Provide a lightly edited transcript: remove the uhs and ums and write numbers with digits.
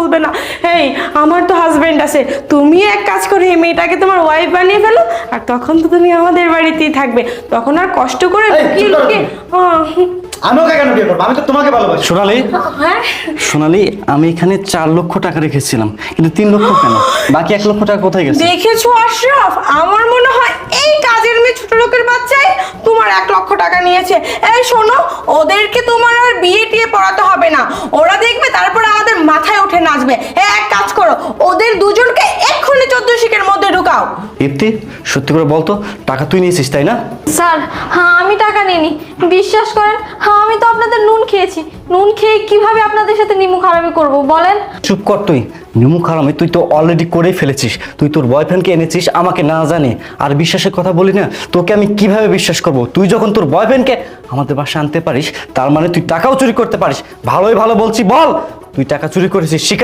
বলবে না। এই আমার তো হাজবেন্ড আছে, তুমি এক কাজ করে এই মেয়েটাকে তোমার ওয়াইফ বানিয়ে ফেলো, আর তখন তো তুমি আমাদের বাড়িতেই থাকবে, তখন আর কষ্ট করে এই, লুকিয়ে চুপ করো লুকিয়ে আমি ওকে কেন বিয়ে করবো? আমি তো তোমাকে ভালোবাসি। সোনালি, হ্যাঁ সোনালি, আমি এখানে 4 লক্ষ টাকা রেখেছিলাম, কিন্তু 3 লক্ষ কেন? বাকি 1 লক্ষ টাকা কোথায় গেছে? দেখেছো আশরাফ, আমার মনে হয় এই কাজের মেয়ে ছোট লোকের বাচ্চাই তোমার 1 লক্ষ টাকা নিয়েছে। এই শোনো, ওদেরকে তোমার আর বিয়ে টিয়ে পড়াতে হবে না, ওরা দেখবে তারপর আমাদের মাথায় উঠে নাচবে। এক কাজ করো, ওদের দুজনকে এক্ষুনি 14 শিকের মধ্যে ঢুকাও। ইপ্তি, সত্যি করে বলতো, টাকা তুই নিয়েছিস তাই না? স্যার, হ্যাঁ আমি টাকা নিইনি, বিশ্বাস করেন। হ্যাঁ আমি তো আপনাদের নুন খেয়েছি, নুন খেয়ে কিভাবে আপনাদের সাথে নিমু খারাপি করব বলেন? চুপ কর তুই, নিমু খারামি তুই তো অলরেডি করেই ফেলেছিস। তুই তোর বয়ফ্রেন্ডকে এনেছিস আমাকে না জানে, আর বিশ্বাসের কথা বলি না, তোকে আমি কিভাবে বিশ্বাস করব? তুই যখন তোর বয়ফ্রেন্ডকে আমাদের বাসায় আনতে পারিস, তার মানে তুই টাকাও চুরি করতে পারিস। ভালোই ভালো বলছি, বল তুই টাকা চুরি করেছিস, স্বীকার